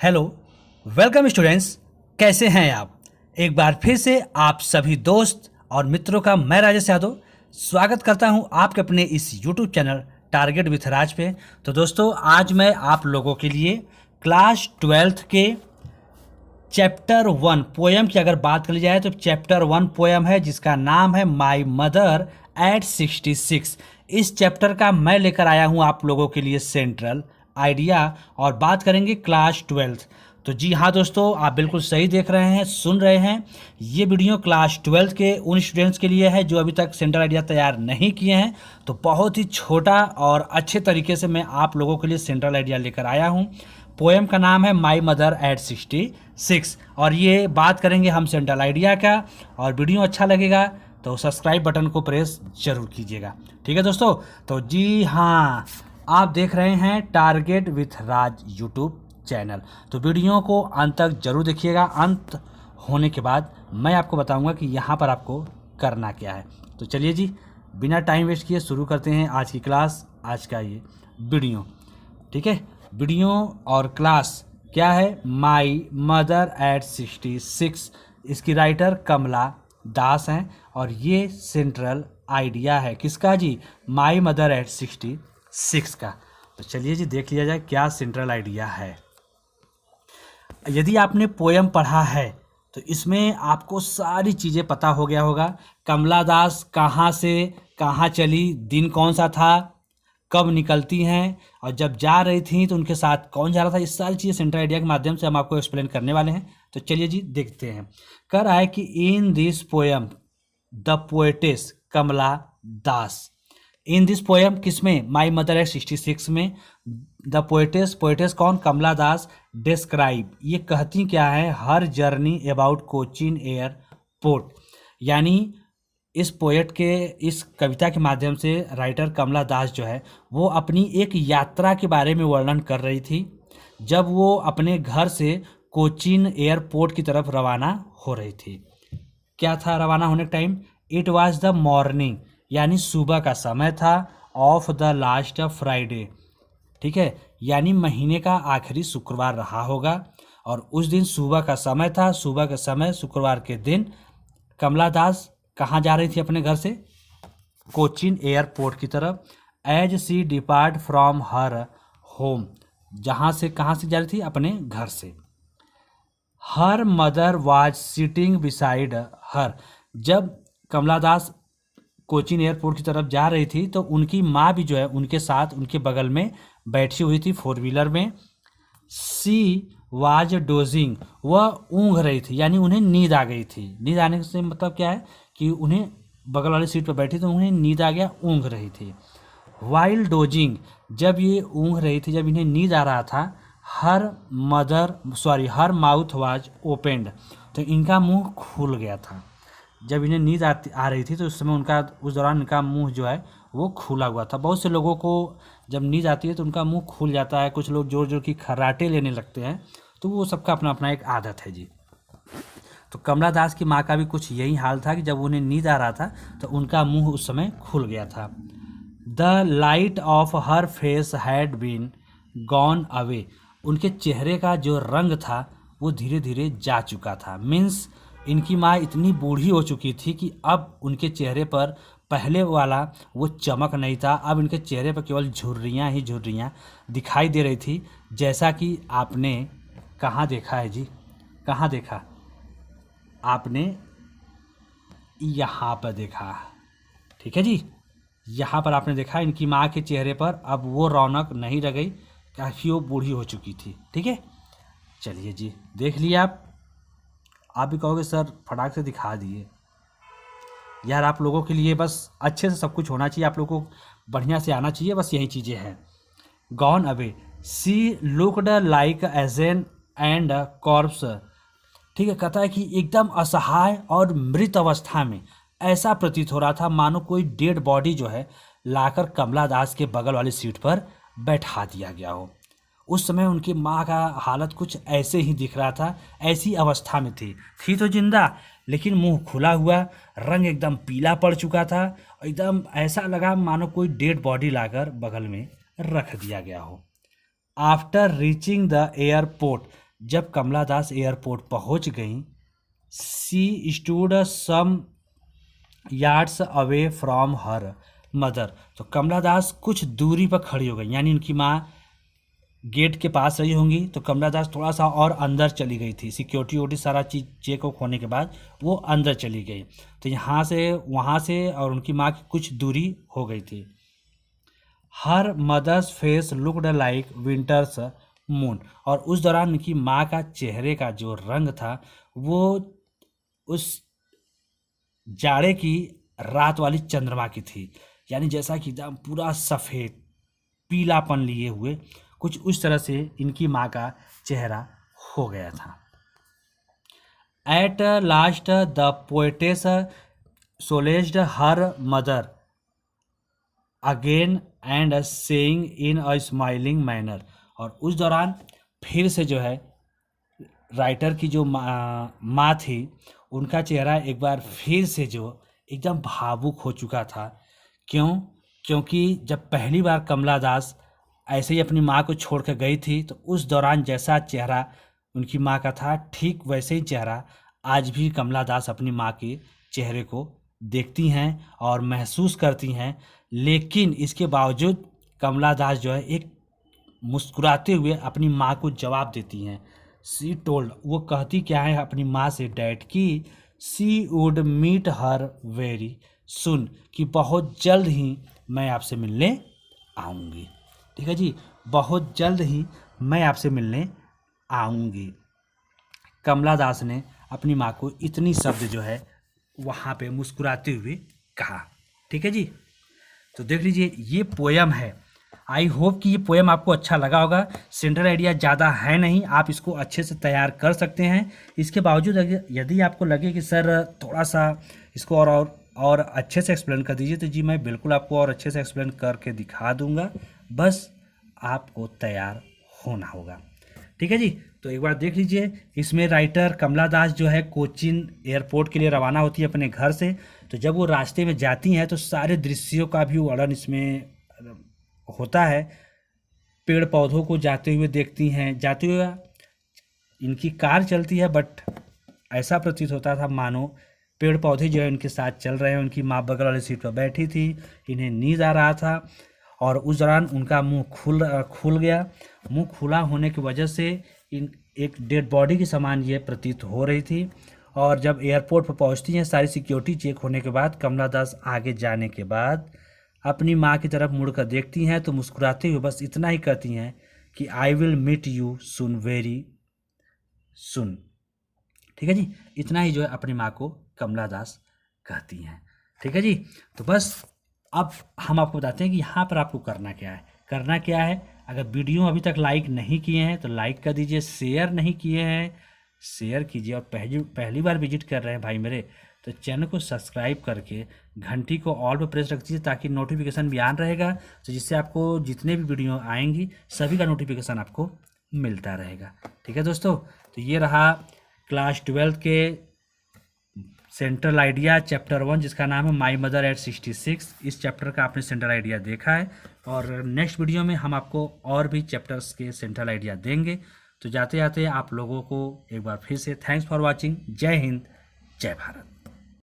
Hello, welcome students. कैसे हैं आप? एक बार फिर से आप सभी दोस्त और मित्रों का मैं राजेश यादव स्वागत करता हूं आपके अपने इस यूट्यूब चैनल टारगेट विथ राज पे। तो दोस्तों, आज मैं आप लोगों के लिए क्लास 12th के चैप्टर 1 पोएम की अगर बात कर ली जाए तो चैप्टर 1 पोएम है जिसका नाम है माई मदर एट 66। इस चैप्टर का मैं लेकर आया हूं आप लोगों के लिए सेंट्रल आइडिया और बात करेंगे क्लास 12th। तो जी हाँ दोस्तों, आप बिल्कुल सही देख रहे हैं, सुन रहे हैं। ये वीडियो क्लास 12th के उन स्टूडेंट्स के लिए है जो अभी तक सेंट्रल आइडिया तैयार नहीं किए हैं। तो बहुत ही छोटा और अच्छे तरीके से मैं आप लोगों के लिए सेंट्रल आइडिया लेकर आया हूँ। पोएम का नाम है माई मदर एट 66 और ये बात करेंगे हम सेंट्रल आइडिया का। और वीडियो अच्छा लगेगा तो सब्सक्राइब बटन को प्रेस जरूर कीजिएगा, ठीक है दोस्तों। तो जी हाँ, आप देख रहे हैं target with Raj YouTube channel. तो वीडियो को अंत तक जरूर देखिएगा। अंत होने के बाद मैं आपको बताऊंगा कि यहाँ पर आपको करना क्या है। तो चलिए जी, बिना टाइम वेस्ट किए शुरू करते हैं आज की क्लास, आज का ये वीडियो, ठीक है। वीडियो और क्लास क्या है? My mother eight 66। इसकी राइटर कमला दास हैं और ये सेंट्रल आइडिया है किसका जी? माई मदर एट 66 का। तो चलिए जी, देख लिया जाए क्या सेंट्रल आइडिया है। यदि आपने पोएम पढ़ा है तो इसमें आपको सारी चीज़ें पता हो गया होगा। कमला दास कहाँ से कहाँ चली, दिन कौन सा था, कब निकलती हैं और जब जा रही थी तो उनके साथ कौन जा रहा था, ये सारी चीज़ें सेंट्रल आइडिया के माध्यम से हम आपको एक्सप्लेन करने वाले हैं। तो चलिए जी देखते हैं। कह रहा है कि in this poem the poetess Kamala Das. In this poem किसमें? माई मदर एट 66 में। द पोएटेस, पोएटेस कौन? कमला दास। डिस्क्राइब, ये कहती क्या है? हर जर्नी अबाउट कोचीन एयरपोर्ट। यानी इस पोएट के, इस कविता के माध्यम से राइटर कमला दास जो है वो अपनी एक यात्रा के बारे में वर्णन कर रही थी जब वो अपने घर से कोचीन एयरपोर्ट की तरफ रवाना हो रही थी। क्या था रवाना होने का time? It was the morning, यानी सुबह का समय था, ऑफ द लास्ट फ्राइडे, ठीक है। यानी महीने का आखिरी शुक्रवार रहा होगा और उस दिन सुबह का समय था। सुबह के समय शुक्रवार के दिन कमला दास कहाँ जा रही थी अपने घर से? कोचीन एयरपोर्ट की तरफ। As she depart from her home, जहाँ से कहाँ से जा रही थी? अपने घर से। Her mother was sitting beside her, जब कमला दास कोचीन एयरपोर्ट की तरफ जा रही थी तो उनकी माँ भी जो है उनके साथ, उनके बगल में बैठी हुई थी 4 व्हीलर में। सी वाज डोजिंग, वह ऊँघ रही थी, यानी उन्हें नींद आ गई थी। नींद आने से मतलब क्या है कि उन्हें बगल वाली सीट पर बैठी तो उन्हें नींद आ गया, ऊँघ रही थी। वाइल डोजिंग, जब ये ऊँघ रही थी, जब इन्हें नींद आ रहा था, हर माउथ वाज ओपेंड, तो इनका मुंह खुल गया था। जब इन्हें नींद आ रही थी तो उस समय उस दौरान इनका मुंह जो है वो खुला हुआ था। बहुत से लोगों को जब नींद आती है तो उनका मुंह खुल जाता है, कुछ लोग जोर जोर की खर्राटे लेने लगते हैं, तो वो सबका अपना अपना एक आदत है जी। तो कमला दास की माँ का भी कुछ यही हाल था कि जब उन्हें नींद आ रहा था तो उनका मुंह उस समय खुल गया था। The light of her face had been gone away, उनके चेहरे का जो रंग था वो धीरे धीरे जा चुका था। मीन्स इनकी माँ इतनी बूढ़ी हो चुकी थी कि अब उनके चेहरे पर पहले वाला वो चमक नहीं था। अब इनके चेहरे पर केवल झुर्रियाँ ही झुर्रियाँ दिखाई दे रही थी, जैसा कि आपने कहाँ देखा है जी? कहाँ देखा? आपने यहाँ पर देखा, ठीक है जी। यहाँ पर आपने देखा इनकी माँ के चेहरे पर अब वो रौनक नहीं रह गई, काफ़ी वो बूढ़ी हो चुकी थी, ठीक है। चलिए जी, देख लिए आप भी कहोगे सर फटाक से दिखा दिए। यार आप लोगों के लिए बस अच्छे से सब कुछ होना चाहिए, आप लोगों को बढ़िया से आना चाहिए, बस यही चीज़ें हैं। Gone away, she looked like as an and corpse, ठीक है। कहता है कि एकदम असहाय और मृत अवस्था में ऐसा प्रतीत हो रहा था मानो कोई डेड बॉडी जो है लाकर कमला दास के बगल वाली सीट पर बैठा दिया गया हो। उस समय उनकी माँ का हालत कुछ ऐसे ही दिख रहा था, ऐसी अवस्था में थी तो जिंदा, लेकिन मुंह खुला हुआ, रंग एकदम पीला पड़ चुका था, एकदम ऐसा लगा मानो कोई डेड बॉडी लाकर बगल में रख दिया गया हो। आफ्टर रीचिंग द एयरपोर्ट, जब कमला दास एयरपोर्ट पहुंच गईं, she stood some yards away from her mother. तो कमला दास कुछ दूरी पर खड़ी हो गई, यानी उनकी माँ गेट के पास रही होंगी, तो कमला दास थोड़ा सा और अंदर चली गई थी। सिक्योरिटी वोटी सारा चीज़ चेक होने के बाद वो अंदर चली गई। तो यहाँ से वहाँ से और उनकी माँ की कुछ दूरी हो गई थी। Her mother's face looked like winter's moon. और उस दौरान उनकी माँ का चेहरे का जो रंग था वो उस जाड़े की रात वाली चंद्रमा की थी, यानी जैसा कि एकदम पूरा सफ़ेद पीलापन लिए हुए कुछ उस तरह से इनकी माँ का चेहरा हो गया था। At last the poetess solaced her mother again and saying in a smiling manner. और उस दौरान फिर से जो है राइटर की जो माँ थी, उनका चेहरा एक बार फिर से जो एकदम भावुक हो चुका था। क्यों? क्योंकि जब पहली बार कमला दास ऐसे ही अपनी माँ को छोड़ कर गई थी, तो उस दौरान जैसा चेहरा उनकी माँ का था, ठीक वैसे ही चेहरा आज भी कमला दास अपनी माँ के चेहरे को देखती हैं और महसूस करती हैं। लेकिन इसके बावजूद कमला दास जो है एक मुस्कुराते हुए अपनी माँ को जवाब देती हैं। सी टोल्ड, वो कहती क्या है अपनी माँ से, डैड की she would meet her very soon, कि बहुत जल्द ही मैं आपसे मिलने आऊँगी। ठीक है जी, बहुत जल्द ही मैं आपसे मिलने आऊँगी। कमला दास ने अपनी माँ को इतनी शब्द जो है वहाँ पे मुस्कुराते हुए कहा। ठीक है जी, तो देख लीजिए ये पोयम है। आई होप कि ये पोएम आपको अच्छा लगा होगा। सेंट्रल आइडिया ज़्यादा है नहीं, आप इसको अच्छे से तैयार कर सकते हैं। इसके बावजूद यदि आपको लगे कि सर थोड़ा सा इसको और अच्छे से एक्सप्लेन कर दीजिए, तो जी मैं बिल्कुल आपको और अच्छे से एक्सप्लेन करके दिखा दूंगा, बस आपको तैयार होना होगा। ठीक है जी, तो एक बार देख लीजिए। इसमें राइटर कमला दास जो है कोचीन एयरपोर्ट के लिए रवाना होती है अपने घर से। तो जब वो रास्ते में जाती हैं तो सारे दृश्यों का भी वर्णन इसमें होता है। पेड़ पौधों को जाते हुए देखती हैं, जाते हुए इनकी कार चलती है, बट ऐसा प्रतीत होता था मानो पेड़ पौधे जो है इनके साथ चल रहे हैं। उनकी माँ बगल वाली सीट पर बैठी थी, इन्हें नींद आ रहा था और उस दौरान उनका मुंह खुल गया। मुंह खुला होने की वजह से एक डेड बॉडी के समान ये प्रतीत हो रही थी। और जब एयरपोर्ट पर पहुंचती हैं, सारी सिक्योरिटी चेक होने के बाद कमला दास आगे जाने के बाद अपनी माँ की तरफ मुड़कर देखती हैं, तो मुस्कुराते हुए बस इतना ही कहती हैं कि I will meet you soon, very soon. ठीक है जी, इतना ही जो है अपनी माँ को कमला दास कहती हैं। ठीक है जी, तो बस अब हम आपको बताते हैं कि यहाँ पर आपको करना क्या है। करना क्या है, अगर वीडियो अभी तक लाइक नहीं किए हैं तो लाइक कर दीजिए, शेयर नहीं किए हैं शेयर कीजिए, और पहली बार विजिट कर रहे हैं भाई मेरे तो चैनल को सब्सक्राइब करके घंटी को ऑल पर प्रेस रख दीजिए, ताकि नोटिफिकेशन भी आन रहेगा, तो जिससे आपको जितने भी वीडियो आएंगी सभी का नोटिफिकेशन आपको मिलता रहेगा। ठीक है दोस्तों, तो ये रहा क्लास 12 के सेंट्रल आइडिया चैप्टर 1, जिसका नाम है माई मदर एट 66। इस चैप्टर का आपने सेंट्रल आइडिया देखा है, और नेक्स्ट वीडियो में हम आपको और भी चैप्टर्स के सेंट्रल आइडिया देंगे। तो जाते जाते आप लोगों को एक बार फिर से थैंक्स फॉर वॉचिंग। जय हिंद, जय भारत।